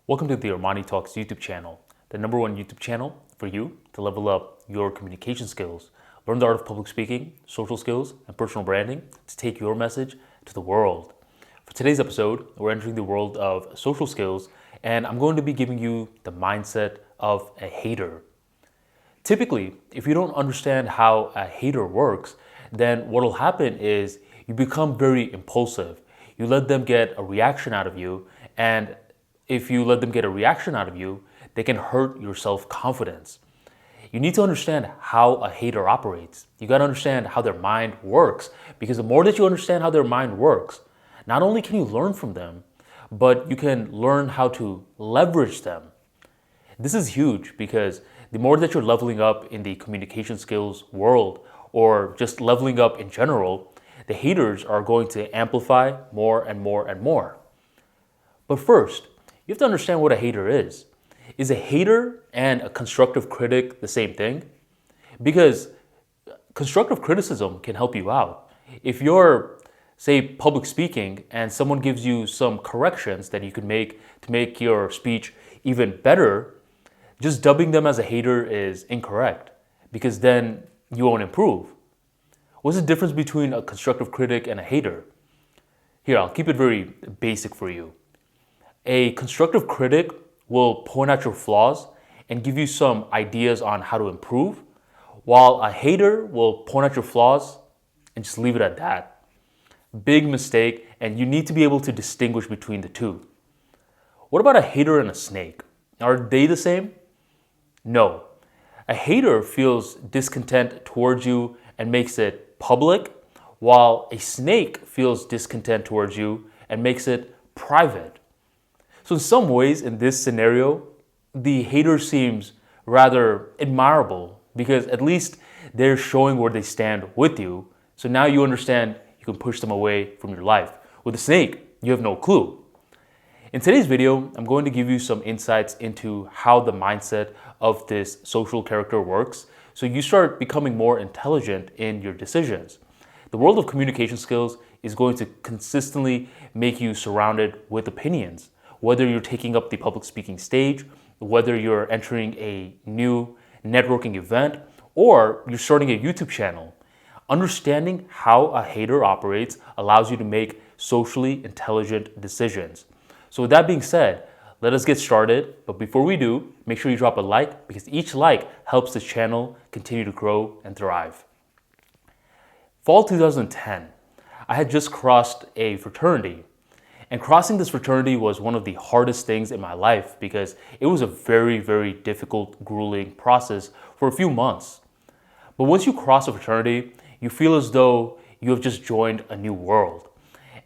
Welcome to the Armani Talks YouTube channel, the #1 YouTube channel for you to level up your communication skills, learn the art of public speaking, social skills, and personal branding to take your message to the world. For today's episode, we're entering the world of social skills, and I'm going to be giving you the mindset of a hater. Typically, if you don't understand how a hater works, then what will happen is you become very impulsive. You let them get a reaction out of you, and if you let them get a reaction out of you, they can hurt your self-confidence. You need to understand how a hater operates. You got to understand how their mind works, because the more that you understand how their mind works, not only can you learn from them, but you can learn how to leverage them. This is huge because the more that you're leveling up in the communication skills world, or just leveling up in general, the haters are going to amplify more and more and more. But first, you have to understand what a hater is. Is a hater and a constructive critic the same thing? Because constructive criticism can help you out. If you're, say, public speaking and someone gives you some corrections that you can make to make your speech even better, just dubbing them as a hater is incorrect, because then you won't improve. What's the difference between a constructive critic and a hater? Here, I'll keep it very basic for you. A constructive critic will point out your flaws and give you some ideas on how to improve, while a hater will point out your flaws and just leave it at that. Big mistake, and you need to be able to distinguish between the two. What about a hater and a snake? Are they the same? No. A hater feels discontent towards you and makes it public, while a snake feels discontent towards you and makes it private. So in some ways, in this scenario, the hater seems rather admirable because at least they're showing where they stand with you. So now you understand you can push them away from your life. With a snake, you have no clue. In today's video, I'm going to give you some insights into how the mindset of this social character works, so you start becoming more intelligent in your decisions. The world of communication skills is going to consistently make you surrounded with opinions. Whether you're taking up the public speaking stage, whether you're entering a new networking event, or you're starting a YouTube channel, understanding how a hater operates allows you to make socially intelligent decisions. So with that being said, let us get started. But before we do, make sure you drop a like, because each like helps this channel continue to grow and thrive. Fall 2010, I had just crossed a fraternity. And crossing this fraternity was one of the hardest things in my life because it was a very, very difficult, grueling process for a few months. But once you cross a fraternity, you feel as though you have just joined a new world.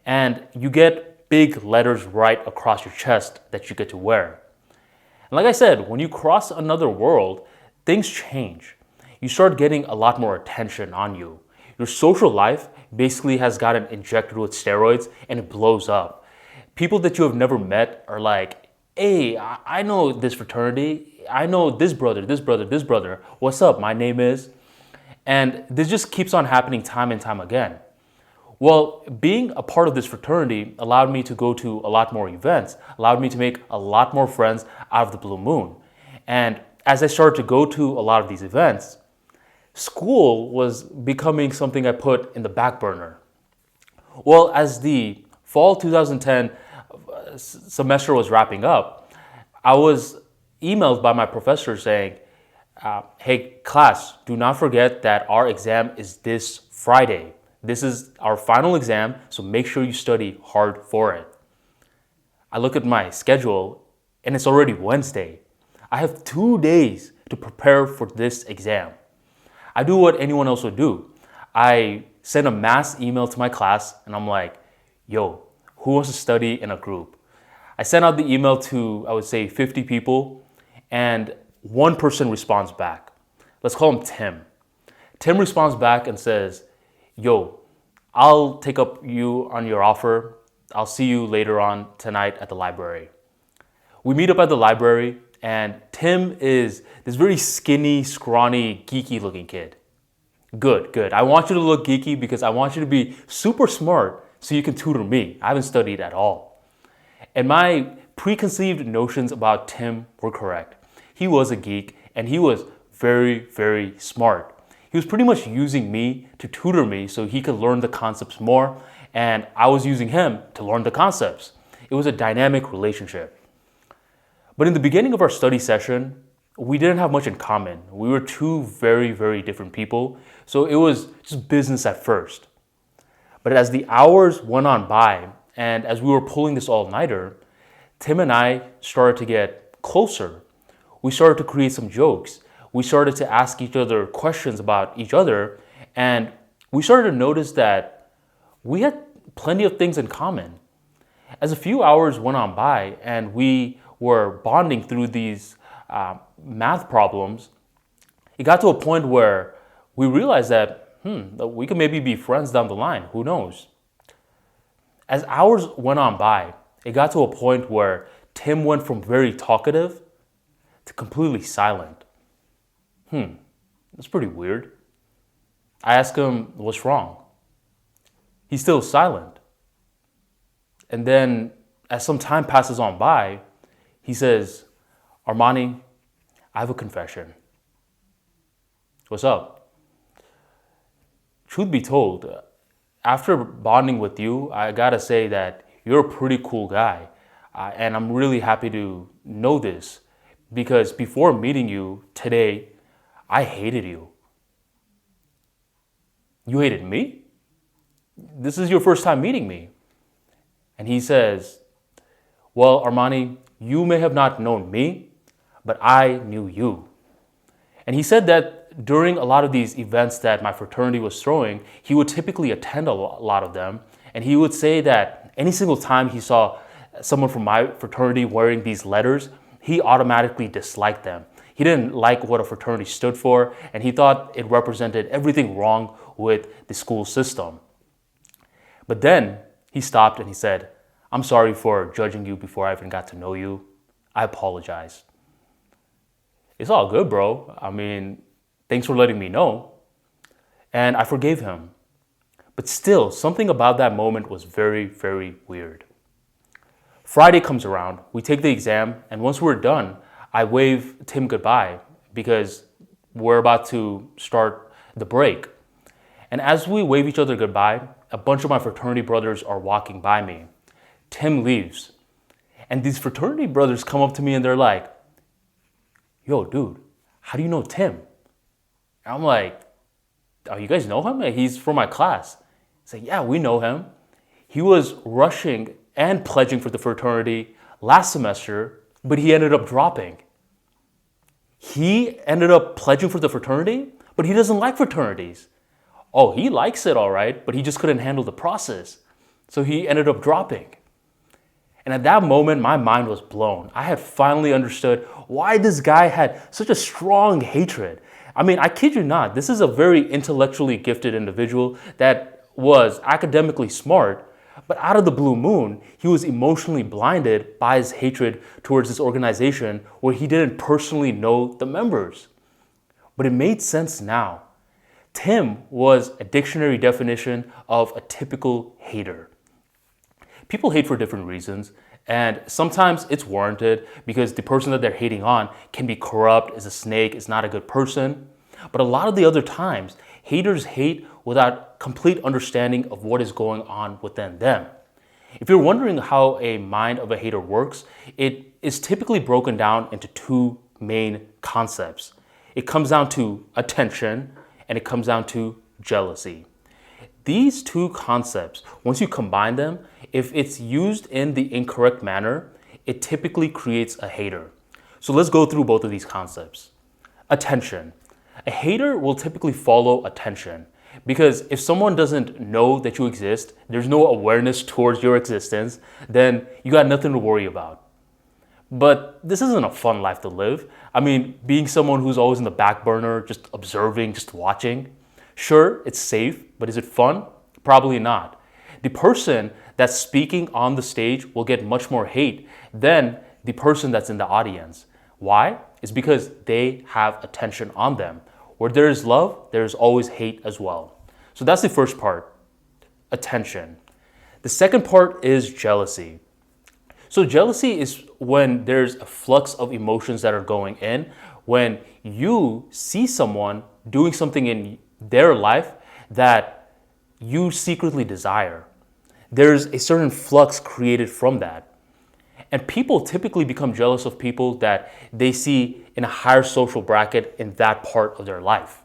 And you get big letters right across your chest that you get to wear. And like I said, when you cross another world, things change. You start getting a lot more attention on you. Your social life basically has gotten injected with steroids and it blows up. People that you have never met are like, hey, I know this fraternity. I know this brother, this brother, this brother. What's up? My name is. And this just keeps on happening time and time again. Well, being a part of this fraternity allowed me to go to a lot more events, allowed me to make a lot more friends out of the blue moon. And as I started to go to a lot of these events, school was becoming something I put in the back burner. Well, as the fall 2010 semester was wrapping up, I was emailed by my professor saying, hey class, do not forget that our exam is this Friday. This is our final exam, so make sure you study hard for it. I look at my schedule and it's already Wednesday. I have 2 days to prepare for this exam. I do what anyone else would do. I send a mass email to my class and I'm like, yo, who wants to study in a group? I sent out the email to, I would say, 50 people, and one person responds back. Let's call him Tim. Tim responds back and says, yo, I'll take up you on your offer. I'll see you later on tonight at the library. We meet up at the library, and Tim is this very skinny, scrawny, geeky looking kid. Good. I want you to look geeky because I want you to be super smart so you can tutor me. I haven't studied at all. And my preconceived notions about Tim were correct. He was a geek and he was very, very smart. He was pretty much using me to tutor me so he could learn the concepts more, and I was using him to learn the concepts. It was a dynamic relationship. But in the beginning of our study session, we didn't have much in common. We were two very, very different people, so it was just business at first. But as the hours went on by, and as we were pulling this all-nighter, Tim and I started to get closer. We started to create some jokes. We started to ask each other questions about each other, and we started to notice that we had plenty of things in common. As a few hours went on by and we were bonding through these math problems, it got to a point where we realized that we could maybe be friends down the line. Who knows? As hours went on by, it got to a point where Tim went from very talkative to completely silent. That's pretty weird. I asked him, what's wrong? He's still silent. And then as some time passes on by, he says, Armani, I have a confession. What's up? Truth be told, after bonding with you, I gotta say that you're a pretty cool guy. And I'm really happy to know this because before meeting you today, I hated you. You hated me? This is your first time meeting me. And he says, well, Armani, you may have not known me, but I knew you. And he said that during a lot of these events that my fraternity was throwing, he would typically attend a lot of them. And he would say that any single time he saw someone from my fraternity wearing these letters, he automatically disliked them. He didn't like what a fraternity stood for, and he thought it represented everything wrong with the school system. But then he stopped and he said, I'm sorry for judging you before I even got to know you. I apologize. It's all good, bro. I mean, thanks for letting me know. And I forgave him. But still, something about that moment was very, very weird. Friday comes around, we take the exam, and once we're done, I wave Tim goodbye because we're about to start the break. And as we wave each other goodbye, a bunch of my fraternity brothers are walking by me. Tim leaves. And these fraternity brothers come up to me and they're like, yo, dude, how do you know Tim? And I'm like, oh, you guys know him? He's from my class. He's like, yeah, we know him. He was rushing and pledging for the fraternity last semester, but he ended up dropping. He ended up pledging for the fraternity, but he doesn't like fraternities. Oh, he likes it all right, but he just couldn't handle the process. So he ended up dropping. And at that moment, my mind was blown. I had finally understood why this guy had such a strong hatred. I mean, I kid you not, this is a very intellectually gifted individual that was academically smart, but out of the blue moon, he was emotionally blinded by his hatred towards this organization where he didn't personally know the members. But it made sense now. Tim was a dictionary definition of a typical hater. People hate for different reasons, and sometimes it's warranted because the person that they're hating on can be corrupt, is a snake, is not a good person. But a lot of the other times, haters hate without complete understanding of what is going on within them. If you're wondering how a mind of a hater works, it is typically broken down into two main concepts. It comes down to attention and it comes down to jealousy. These two concepts, once you combine them, if it's used in the incorrect manner, it typically creates a hater. So let's go through both of these concepts. Attention. A hater will typically follow attention because if someone doesn't know that you exist, there's no awareness towards your existence, then you got nothing to worry about. But this isn't a fun life to live. I mean, being someone who's always in the back burner, just observing, just watching. Sure, it's safe, but is it fun? Probably not. The person that's speaking on the stage will get much more hate than the person that's in the audience. Why? It's because they have attention on them. Where there is love, there is always hate as well. So that's the first part, attention. The second part is jealousy. So jealousy is when there's a flux of emotions that are going in, when you see someone doing something in their life that you secretly desire. There's a certain flux created from that. And people typically become jealous of people that they see in a higher social bracket in that part of their life.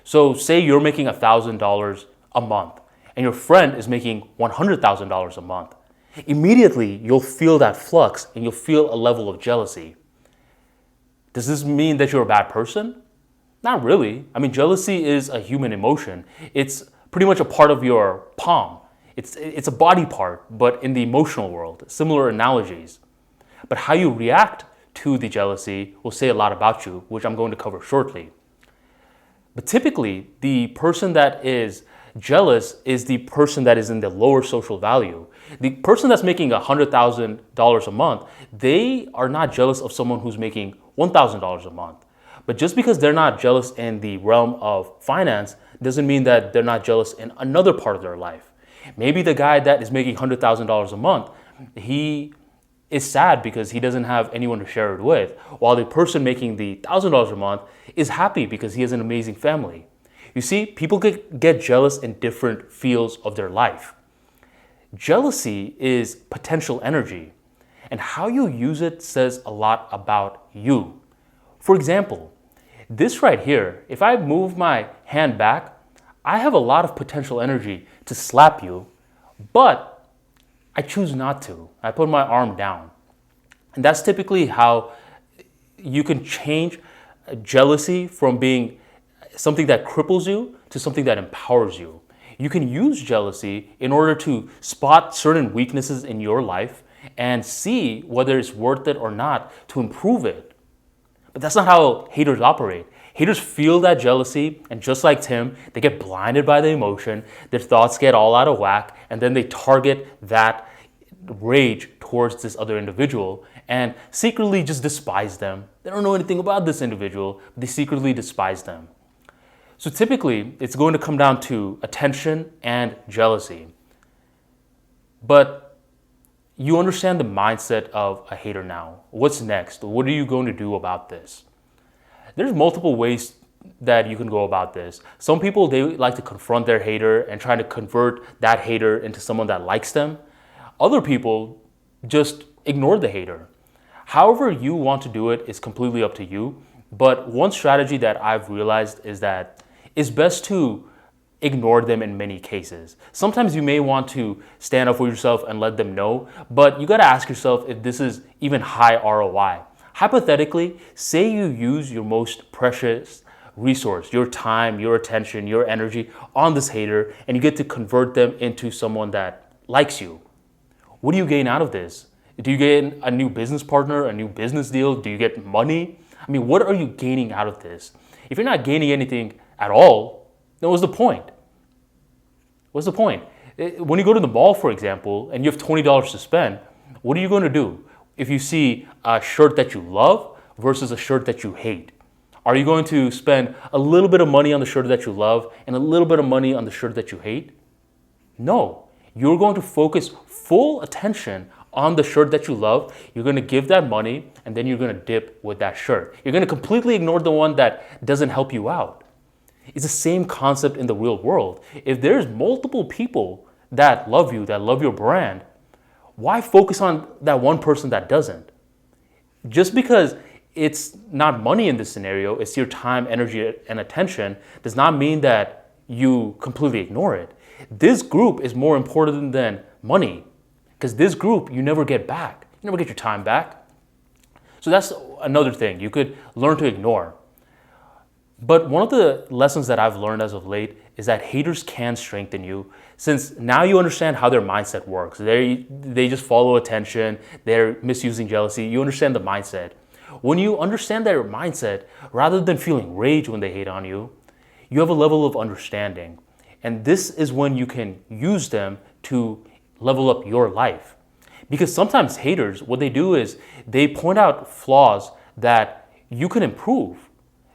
So say you're making $1,000 a month and your friend is making $100,000 a month. Immediately, you'll feel that flux and you'll feel a level of jealousy. Does this mean that you're a bad person? Not really. I mean, jealousy is a human emotion. It's pretty much a part of your palm. It's a body part, but in the emotional world, similar analogies. But how you react to the jealousy will say a lot about you, which I'm going to cover shortly. But typically, the person that is jealous is the person that is in the lower social value. The person that's making $100,000 a month, they are not jealous of someone who's making $1,000 a month. But just because they're not jealous in the realm of finance doesn't mean that they're not jealous in another part of their life. Maybe the guy that is making $100,000 a month, he is sad because he doesn't have anyone to share it with, while the person making the $1,000 a month is happy because he has an amazing family. You see, people get jealous in different fields of their life. Jealousy is potential energy, and how you use it says a lot about you. For example, this right here, if I move my hand back, I have a lot of potential energy to slap you, but I choose not to. I put my arm down. And that's typically how you can change jealousy from being something that cripples you to something that empowers you. You can use jealousy in order to spot certain weaknesses in your life and see whether it's worth it or not to improve it. But that's not how haters operate. Haters feel that jealousy, and just like Tim, they get blinded by the emotion, their thoughts get all out of whack, and then they target that rage towards this other individual and secretly just despise them. They don't know anything about this individual, but they secretly despise them. So typically, it's going to come down to attention and jealousy. But you understand the mindset of a hater now. What's next? What are you going to do about this? There's multiple ways that you can go about this. Some people, they like to confront their hater and try to convert that hater into someone that likes them. Other people just ignore the hater. However you want to do it is completely up to you. But one strategy that I've realized is that it's best to ignore them in many cases. Sometimes you may want to stand up for yourself and let them know, but you gotta ask yourself if this is even high ROI. Hypothetically, say you use your most precious resource, your time, your attention, your energy on this hater, and you get to convert them into someone that likes you. What do you gain out of this? Do you get a new business partner, a new business deal? Do you get money? I mean, what are you gaining out of this? If you're not gaining anything at all, then what's the point? What's the point? When you go to the mall, for example, and you have $20 to spend, what are you going to do if you see a shirt that you love versus a shirt that you hate? Are you going to spend a little bit of money on the shirt that you love and a little bit of money on the shirt that you hate? No. You're going to focus full attention on the shirt that you love. You're going to give that money, and then you're going to dip with that shirt. You're going to completely ignore the one that doesn't help you out. It's the same concept in the real world. If there's multiple people that love you, that love your brand, why focus on that one person that doesn't? Just because it's not money in this scenario, it's your time, energy, and attention, does not mean that you completely ignore it. This group is more important than money, because this group you never get back. You never get your time back. So that's another thing you could learn to ignore. But one of the lessons that I've learned as of late is that haters can strengthen you, since now you understand how their mindset works. They just follow attention, they're misusing jealousy. You understand the mindset. When you understand their mindset, rather than feeling rage when they hate on you, you have a level of understanding. And this is when you can use them to level up your life. Because sometimes haters, what they do is they point out flaws that you can improve.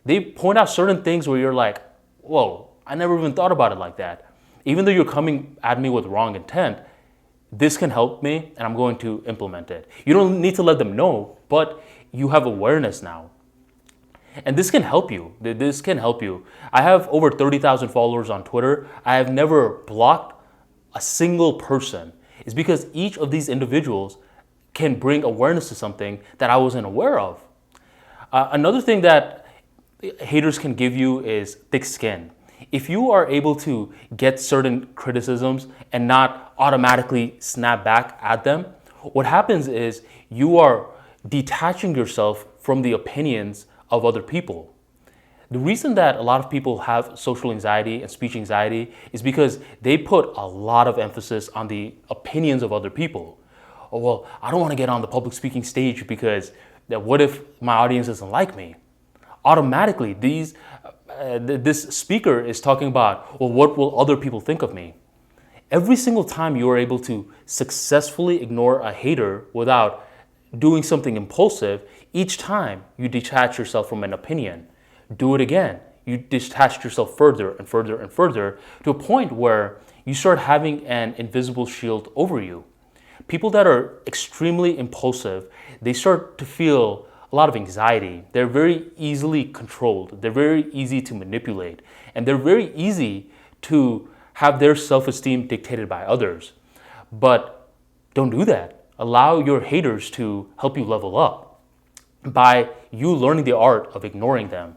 They point out certain things where you're like, whoa, I never even thought about it like that. Even though you're coming at me with wrong intent, this can help me and I'm going to implement it. You don't need to let them know, but you have awareness now. And this can help you. This can help you. I have over 30,000 followers on Twitter. I have never blocked a single person. It's because each of these individuals can bring awareness to something that I wasn't aware of. Another thing that haters can give you is thick skin. If you are able to get certain criticisms and not automatically snap back at them, what happens is you are detaching yourself from the opinions of other people. The reason that a lot of people have social anxiety and speech anxiety is because they put a lot of emphasis on the opinions of other people. Oh, well, I don't want to get on the public speaking stage because what if my audience doesn't like me? Automatically, this speaker is talking about, well, what will other people think of me? Every single time you are able to successfully ignore a hater without doing something impulsive, each time you detach yourself from an opinion. Do it again. You detach yourself further and further and further to a point where you start having an invisible shield over you. People that are extremely impulsive, they start to feel a lot of anxiety. They're very easily controlled. They're very easy to manipulate. And they're very easy to have their self-esteem dictated by others. But don't do that. Allow your haters to help you level up by you learning the art of ignoring them.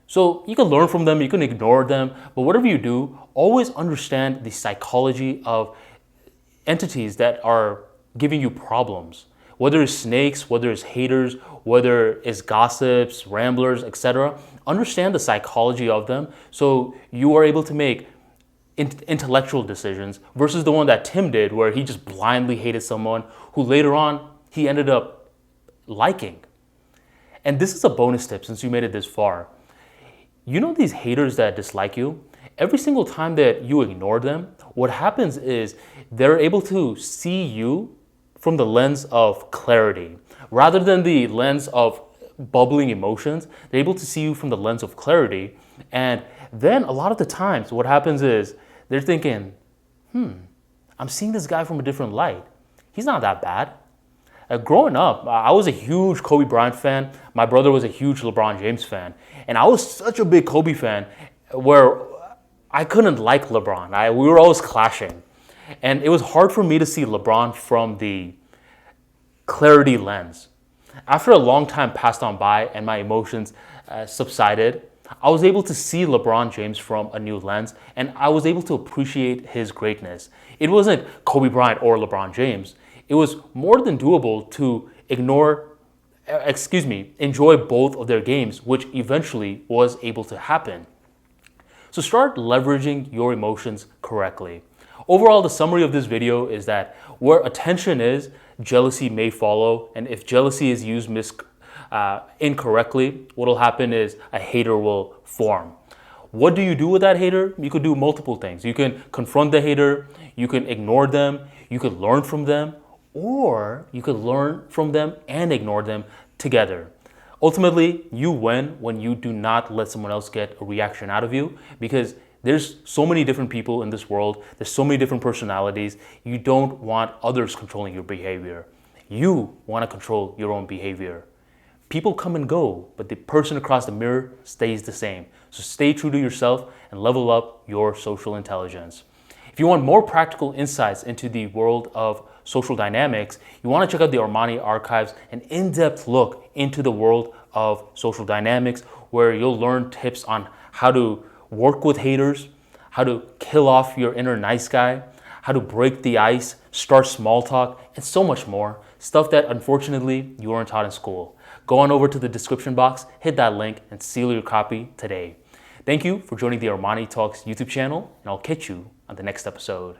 So you can learn from them, you can ignore them, but whatever you do, always understand the psychology of entities that are giving you problems. Whether it's snakes, whether it's haters, whether it's gossips, ramblers, etc. Understand the psychology of them so you are able to make intellectual decisions versus the one that Tim did where he just blindly hated someone who later on he ended up liking. And this is a bonus tip since you made it this far. You know these haters that dislike you? Every single time that you ignore them, what happens is they're able to see you from the lens of clarity. Rather than the lens of bubbling emotions, they're able to see you from the lens of clarity. And then a lot of the times what happens is they're thinking, I'm seeing this guy from a different light. He's not that bad. Growing up, I was a huge Kobe Bryant fan. My brother was a huge LeBron James fan. And I was such a big Kobe fan where I couldn't like LeBron. We were always clashing. And it was hard for me to see LeBron from the clarity lens. After a long time passed on by and my emotions subsided, I was able to see LeBron James from a new lens and I was able to appreciate his greatness. It wasn't Kobe Bryant or LeBron James. It was more than doable to enjoy both of their games, which eventually was able to happen. So start leveraging your emotions correctly. Overall, the summary of this video is that where attention is, jealousy may follow. And if jealousy is used incorrectly, what will happen is a hater will form. What do you do with that hater? You could do multiple things. You can confront the hater, you can ignore them, you could learn from them, or you could learn from them and ignore them together. Ultimately, you win when you do not let someone else get a reaction out of you because there's so many different people in this world. There's so many different personalities. You don't want others controlling your behavior. You want to control your own behavior. People come and go, but the person across the mirror stays the same. So stay true to yourself and level up your social intelligence. If you want more practical insights into the world of social dynamics, you want to check out the Armani Archives, an in-depth look into the world of social dynamics, where you'll learn tips on how to work with haters, how to kill off your inner nice guy, how to break the ice, start small talk, and so much more. Stuff that unfortunately you weren't taught in school. Go on over to the description box, hit that link, and seal your copy today. Thank you for joining the Armani Talks YouTube channel, and I'll catch you on the next episode.